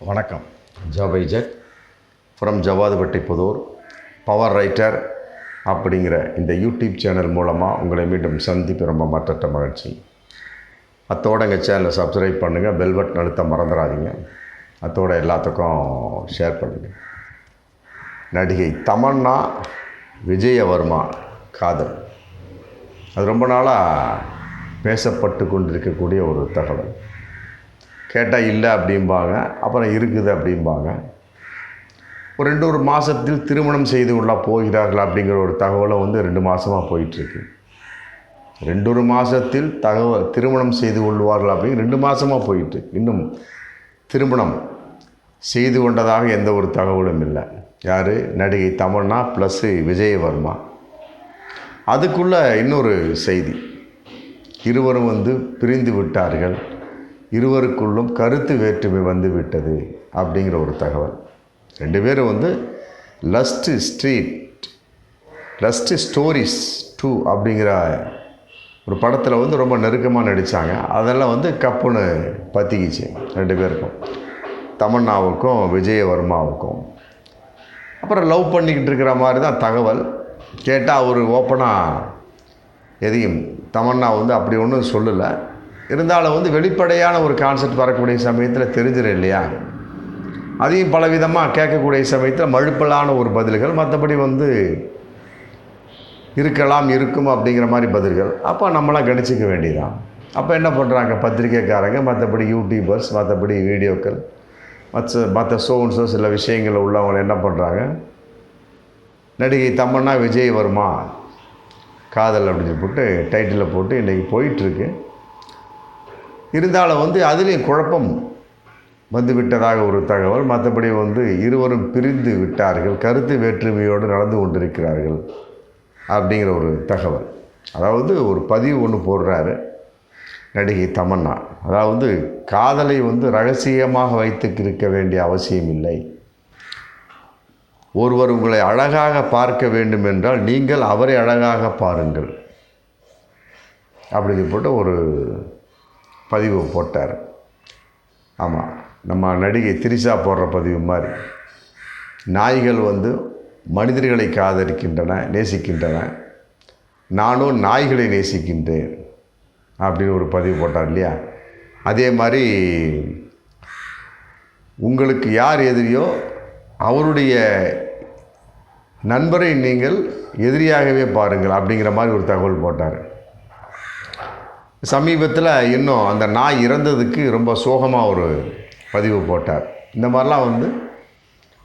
வணக்கம். ஜாபைஜக் from Javadupatti Pudur power writer அப்படிங்கிற இந்த யூடியூப் சேனல் மூலமாக உங்களை மீண்டும் சந்திப்பு ரொம்ப மற்றற்ற மகிழ்ச்சி. அத்தோடு எங்கள் சேனலை சப்ஸ்கிரைப் பண்ணுங்கள், பெல் பட்டன் அழுத்த மறந்துடாதீங்க. அத்தோடு எல்லாத்துக்கும் ஷேர் பண்ணுங்கள். நடிகை தமன்னா விஜயவர்மா காதல், அது ரொம்ப நாளாக பேசப்பட்டு கொண்டிருக்கக்கூடிய ஒரு தகவல். கேட்டால் இல்லை அப்படிம்பாங்க, அப்புறம் இருக்குது அப்படிம்பாங்க. ஒரு 2 மாதத்தில் திருமணம் செய்து கொள்ள போகிறார்கள் அப்படிங்கிற ஒரு தகவலும் 2 மாதமாக போயிட்டுருக்கு. 2 மாதத்தில் திருமணம் செய்து கொள்வார்கள் அப்படின்னு 2 மாதமாக போயிட்டு இன்னும் திருமணம் செய்து கொண்டதாக எந்த ஒரு தகவலும் இல்லை. யார்? நடிகை தமன்னா ப்ளஸ் விஜயவர்மா. அதுக்குள்ளே இன்னொரு செய்தி, இருவரும் பிரிந்து விட்டார்கள், இருவருக்குள்ளும் கருத்து வேற்றுமை வந்து விட்டது அப்படிங்கிற ஒரு தகவல். 2 பேரும் லஸ்ட் ஸ்டோரிஸ் 2 அப்படிங்கிற ஒரு படத்தில் ரொம்ப நெருக்கமாக நடித்தாங்க. அதெல்லாம் கப்புன்னு பற்றிக்கிச்சு 2 பேருக்கும், தமன்னாவுக்கும் விஜயவர்மாவுக்கும். அப்புறம் லவ் பண்ணிக்கிட்டு இருக்கிற மாதிரி தான் தகவல். கேட்டால் அவர் ஓப்பனாக எதையும் தமன்னா அப்படி ஒன்றும் சொல்லலை. இருந்தாலும் வெளிப்படையான ஒரு கான்செப்ட் வரக்கூடிய சமயத்தில் தெரிஞ்சிடும் இல்லையா? அதையும் பலவிதமாக கேட்கக்கூடிய சமயத்தில் மழுப்பலான ஒரு பதில்கள், மற்றபடி இருக்கலாம் இருக்கும் அப்படிங்கிற மாதிரி பதில்கள். அப்போ நம்மளாம் கணிச்சிக்க வேண்டியதான். அப்போ என்ன பண்ணுறாங்க பத்திரிக்கைக்காரங்க, மற்றபடி யூடியூபர்ஸ், மற்றபடி வீடியோக்கள், மற்ற ஷோன்ஸோ சில விஷயங்கள் உள்ளவங்க என்ன பண்ணுறாங்க, நடிகை தமன்னா விஜயவர்மா காதல் அப்படின்னு போட்டு டைட்டிலில் போட்டு இன்றைக்கி போயிட்டுருக்கு. இருந்தாலும் அதுலேயும் குழப்பம் வந்துவிட்டதாக ஒரு தகவல். மற்றபடி இருவரும் பிரிந்து விட்டார்கள், கருத்து வேற்றுமையோடு நடந்து கொண்டிருக்கிறார்கள் அப்படிங்கிற ஒரு தகவல். அதாவது ஒரு பதிவு ஒன்று போடுறாரு நடிகை தமன்னா. அதாவது காதலை ரகசியமாக வைத்துக்கிருக்க வேண்டிய அவசியம் இல்லை. ஒருவர் உங்களை அழகாக பார்க்க வேண்டும் என்றால் நீங்கள் அவரை அழகாக பாருங்கள் அப்படின்னு போட்டு ஒரு பதிவு போட்டார். ஆமாம், நம்ம நடிகை திரிஷா போடுற பதிவு மாதிரி. நாய்கள் மனிதர்களை காதலிக்கின்றன, நேசிக்கின்றன, நானும் நாய்களை நேசிக்கின்றேன் அப்படின்னு ஒரு பதிவு போட்டார் இல்லையா? அதே மாதிரி உங்களுக்கு யார் எதிரியோ அவருடைய நண்பரை நீங்கள் எதிரியாகவே பாருங்கள் அப்படிங்கிற மாதிரி ஒரு தகவல் போட்டார். சமீபத்தில் இன்னும் அந்த நாய் இறந்ததுக்கு ரொம்ப சோகமாக ஒரு பதிவு போட்டார். இந்த மாதிரிலாம்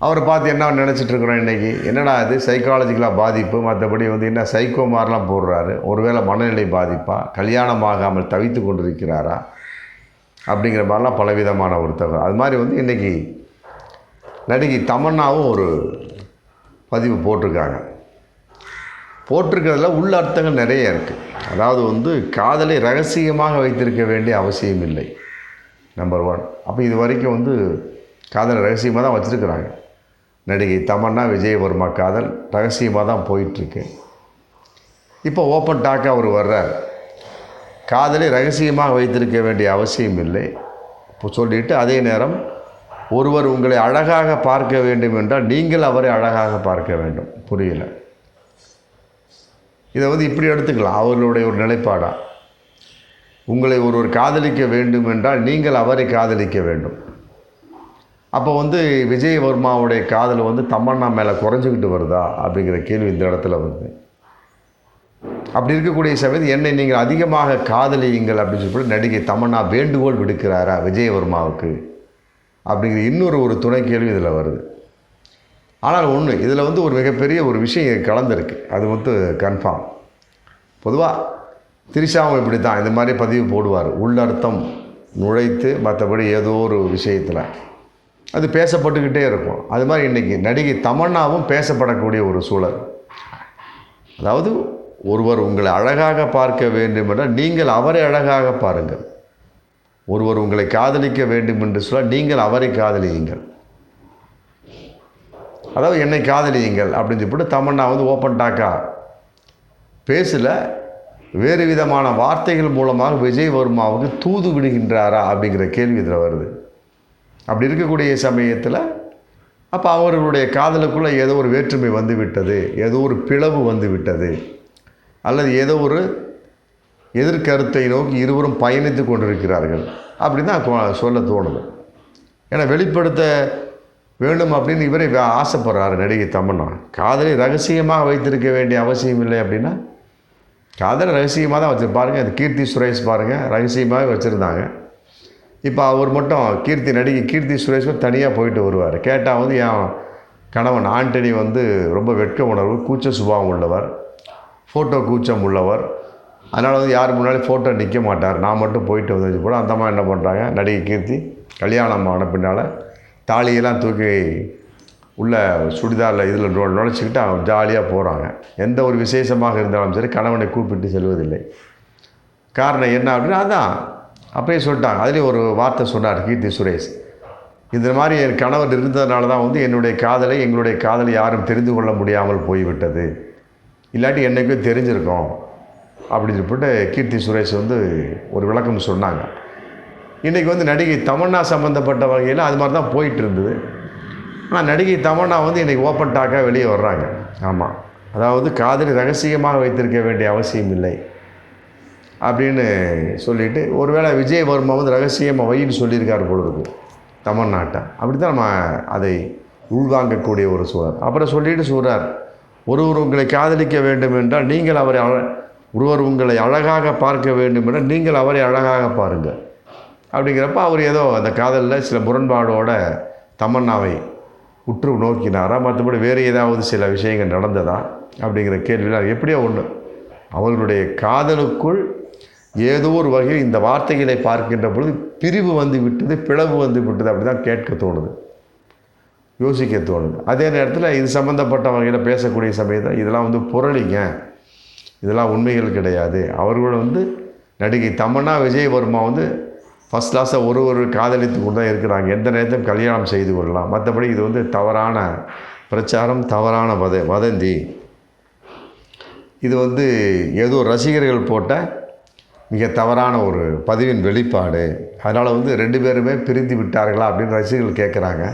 அவரை பார்த்து என்ன நினச்சிட்ருக்குறோம் இன்றைக்கி, என்னடா இது சைக்காலஜிக்கலாக பாதிப்பு, மற்றபடி என்ன சைக்கோ மாதிரிலாம் போடுறாரு, ஒருவேளை மனநிலை பாதிப்பா, கல்யாணமாகாமல் தவித்து கொண்டிருக்கிறாரா அப்படிங்கிற மாதிரிலாம் பலவிதமான ஒரு தகவல். அது மாதிரி இன்றைக்கி நடிகை தமன்னாவும் ஒரு பதிவு போட்டிருக்கிறதுல உள்ள அர்த்தங்கள் நிறைய இருக்குது. அதாவது காதலை ரகசியமாக வைத்திருக்க வேண்டிய அவசியம் இல்லை, நம்பர் 1. அப்போ இது வரைக்கும் காதலை ரகசியமாக தான் வச்சுருக்கிறாங்க. நடிகை தமன்னா விஜயவர்மா காதல் ரகசியமாக தான் போயிட்டுருக்கு. இப்போ ஓப்பன் டாக்காக அவர் வர்றார், காதலை ரகசியமாக வைத்திருக்க வேண்டிய அவசியம் இல்லை இப்போ சொல்லிவிட்டு, அதே நேரம் ஒருவர் உங்களை அழகாக பார்க்க வேண்டும் என்றால் நீங்கள் அவரை அழகாக பார்க்க வேண்டும். புரியலை? இதை இப்படி எடுத்துக்கலாம், அவர்களுடைய ஒரு நிலைப்பாடாக. உங்களை ஒருவர் காதலிக்க வேண்டும் என்றால் நீங்கள் அவரை காதலிக்க வேண்டும். அப்போ விஜயவர்மாவுடைய காதல் தமன்னா மேலே குறைஞ்சிக்கிட்டு வருதா அப்படிங்கிற கேள்வி இந்த இடத்துல வருது. அப்படி இருக்கக்கூடிய சமயத்தில் என்னை நீங்கள் அதிகமாக காதலியுங்கள் அப்படின்னு சொல்லி நடிகை தமன்னா வேண்டுகோள் விடுக்கிறாரா விஜயவர்மாவுக்கு அப்படிங்கிற இன்னொரு துணை கேள்வி இதில் வருது. ஆனால் ஒன்று, இதில் ஒரு மிகப்பெரிய ஒரு விஷயம் கலந்துருக்கு, அது கன்ஃபார்ம். பொதுவாக திரிஷாவும் இப்படி தான் இந்த மாதிரி பதிவு போடுவார், உள்ளர்த்தம் நுழைத்து, மற்றபடி ஏதோ ஒரு விஷயத்தில் அது பேசப்பட்டுக்கிட்டே இருக்கும். அது மாதிரி இன்றைக்கி நடிகை தமன்னாவும் பேசப்படக்கூடிய ஒரு சூழல். அதாவது ஒருவர் உங்களை அழகாக பார்க்க வேண்டும் என்றால் நீங்கள் அவரை அழகாக பாருங்கள், ஒருவர் உங்களை காதலிக்க வேண்டும் என்று சொல்ல நீங்கள் அவரை காதலியுங்கள், அதாவது என்னை காதலியுங்கள் அப்படின்னு சொல்லிட்டு தமன்னா ஓப்பன் டாக்கா பேசல, வேறு விதமான வார்த்தைகள் மூலமாக விஜயவர்மாவுக்கு தூது விடுகின்றாரா அப்படிங்கிற கேள்வி இதில் வருது. அப்படி இருக்கக்கூடிய சமயத்தில் அப்போ அவர்களுடைய காதலுக்குள்ளே ஏதோ ஒரு வேற்றுமை வந்து விட்டது, ஏதோ ஒரு பிளவு வந்து விட்டது, அல்லது ஏதோ ஒரு எதிர்கருத்தை நோக்கி இருவரும் பயணித்து கொண்டிருக்கிறார்கள் அப்படின்னு தான் சொல்ல தோணுது. ஏன்னா வெளிப்படுத்த வேண்டும் அப்படின்னு இவரை ஆசைப்படுறாரு நடிகை தமன்னா. காதலை ரகசியமாக வைத்திருக்க வேண்டிய அவசியம் இல்லை அப்படின்னா, காதலை ரகசியமாக தான் வச்சுருப்பாருங்க. அது கீர்த்தி சுரேஷ் பாருங்கள், ரகசியமாகவே வச்சுருந்தாங்க. இப்போ அவர் மட்டும் நடிகை கீர்த்தி சுரேஷ் தனியாக போயிட்டு வருவார். கேட்டால் என் கணவன் ஆண்டனி ரொம்ப வெட்க உணர்வு, கூச்ச சுபாவம் உள்ளவர், ஃபோட்டோ கூச்சம் உள்ளவர், அதனால் யார் முன்னாடி ஃபோட்டோ நிற்க மாட்டார், நான் மட்டும் போயிட்டு வந்து போல. அந்த மாதிரி என்ன பண்ணுறாங்க, நடிகை கீர்த்தி கல்யாணம் ஆன பின்னால் தாலியெல்லாம் தூக்கி உள்ள சுடிதாரில் இதில் நுழைச்சிக்கிட்டு அவங்க ஜாலியாக போகிறாங்க. எந்த ஒரு விசேஷமாக இருந்தாலும் சரி கணவனை கூப்பிட்டு செல்வதில்லை. காரணம் என்ன அப்படின்னா, அதான் அப்படியே சொல்லிட்டாங்க. அதுலேயும் ஒரு வார்த்தை சொன்னார் கீர்த்தி சுரேஷ், இந்த மாதிரி என் கணவர் இருந்ததுனால தான் எங்களுடைய காதலை யாரும் தெரிந்து கொள்ள முடியாமல் போய்விட்டது, இல்லாட்டி என்றைக்கும் தெரிஞ்சிருக்கோம் அப்படின்னு சொல்லிட்டு கீர்த்தி சுரேஷ் ஒரு விளக்கம் சொன்னாங்க. இன்றைக்கி நடிகை தமன்னா சம்மந்தப்பட்ட வகையில் அது மாதிரி தான் போயிட்டு இருந்தது. ஆனால் நடிகை தமன்னா இன்றைக்கி ஓப்பன் டாக்காக வெளியே வர்றாங்க. ஆமாம், அதாவது காதலை ரகசியமாக வைத்திருக்க வேண்டிய அவசியம் இல்லை அப்படின்னு சொல்லிவிட்டு, ஒருவேளை விஜயவர்மா ரகசியமாக வைன்னு சொல்லியிருக்கார் பொழுது தமன்னாட்ட, அப்படி தான் நம்ம அதை உள்வாங்கக்கூடிய ஒரு சூழல். அப்புறம் சொல்லிட்டு சொல்கிறார், ஒருவர் உங்களை காதலிக்க வேண்டும் என்றால் நீங்கள் ஒருவர் உங்களை அழகாக பார்க்க வேண்டும் என்றால் நீங்கள் அவரை அழகாக பாருங்கள் அப்படிங்கிறப்ப அவர் ஏதோ அந்த காதலில் சில முரண்பாடோட தமன்னாவை உற்று நோக்கினாரா, மற்றபடி வேறு ஏதாவது சில விஷயங்கள் நடந்ததா அப்படிங்கிற கேள்வியில் எப்படியோ ஒன்று அவர்களுடைய காதலுக்குள் ஏதோ ஒரு வகையில் இந்த வார்த்தைகளை பார்க்கின்ற பொழுது பிரிவு வந்து விட்டது, பிளவு வந்து விட்டது, அப்படி தான் கேட்க தோணுது, யோசிக்க தோணுது. அதே நேரத்தில் இது சம்மந்தப்பட்ட வகையில் பேசக்கூடிய சமயத்தில் இதெல்லாம் புரளிங்க, இதெல்லாம் உண்மைகள் கிடையாது. அவர்கள் நடிகை தமன்னா விஜயவர்மா ஃபஸ்ட் கிளாஸாக ஒரு காதலித்து கொண்டு தான் இருக்கிறாங்க. எந்த நேரத்தையும் கல்யாணம் செய்து கொள்ளலாம். மற்றபடி இது தவறான பிரச்சாரம், தவறான வதந்தி. இது ஏதோ ரசிகர்கள் போட்ட மிக தவறான ஒரு பதிவின் வெளிப்பாடு. அதனால் 2 பேருமே பிரிந்து விட்டார்களா அப்படின்னு ரசிகர்கள் கேட்குறாங்க.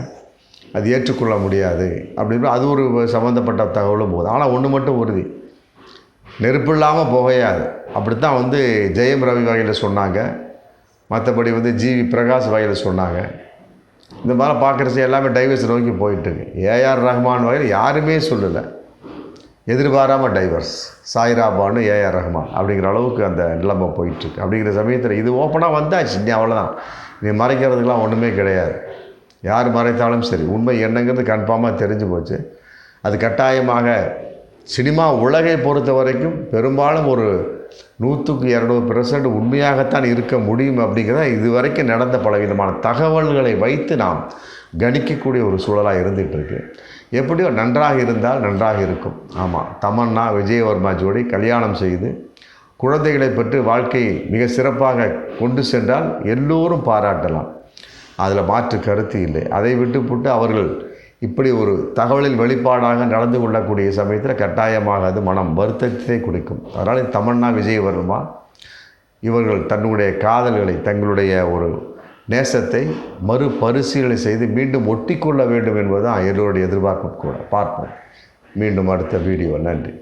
அது ஏற்றுக்கொள்ள முடியாது அப்படின்னு அது ஒரு சம்மந்தப்பட்ட தகவலும் போகுது. ஆனால் ஒன்று மட்டும் உறுதி, நெருப்பு இல்லாமல் புகையாது. அப்படித்தான் ஜெயம் ரவி வகையில் சொன்னாங்க, மற்றபடி ஜிவி பிரகாஷ் வகையில் சொன்னாங்க. இந்த மாதிரி பார்க்குறச்சு எல்லாமே டைவர்ஸ் நோக்கி போயிட்டுருக்கு. ஏஆர் ரஹ்மான் வகையில் யாருமே சொல்லலை, எதிர்பாராமல் டைவர்ஸ், சாய்ரா பானு, ஏஆர் ரஹ்மான் அப்படிங்கிற அளவுக்கு அந்த நிலைமை போயிட்டுருக்கு. அப்படிங்கிற சமயத்தில் இது ஓப்பனாக வந்தாச்சு, இனி அவ்வளோதான். நீ மறைக்கிறதுக்கெலாம் ஒன்றுமே கிடையாது. யார் மறைத்தாலும் சரி, உண்மை என்னங்கிறது கன்ஃபார்மாக தெரிஞ்சு போச்சு. அது கட்டாயமாக சினிமா உலகை பொறுத்த வரைக்கும் பெரும்பாலும் ஒரு 100-200% உண்மையாகத்தான் இருக்க முடியும் அப்படிங்கிறத இது வரைக்கும் நடந்த பலவிதமான தகவல்களை வைத்து நாம் கணிக்கக்கூடிய ஒரு சூழலாக இருந்துகிட்ருக்கு. எப்படியோ நன்றாக இருந்தால் நன்றாக இருக்கும். ஆமாம், தமன்னா விஜயவர்மா ஜோடி கல்யாணம் செய்து குழந்தைகளை பெற்று வாழ்க்கையை மிக சிறப்பாக கொண்டு சென்றால் எல்லோரும் பாராட்டலாம், அதில் மாற்று கருத்து இல்லை. அதை விட்டுப்புட்டு அவர்கள் இப்படி ஒரு தகவலின் வெளிப்பாடாக நடந்து கொள்ளக்கூடிய சமயத்தில் கட்டாயமாக அது மனம் வருத்தத்தை கொடுக்கும். அதனால் தமன்னா விஜயவர்மா இவர்கள் தன்னுடைய காதல்களை, தங்களுடைய ஒரு நேசத்தை மறுபரிசீலனை செய்து மீண்டும் ஒட்டிக்கொள்ள வேண்டும் என்பது தான் எல்லோருடைய எதிர்பார்ப்பு கூட. பார்ப்போம் மீண்டும் அடுத்த வீடியோ. நன்றி.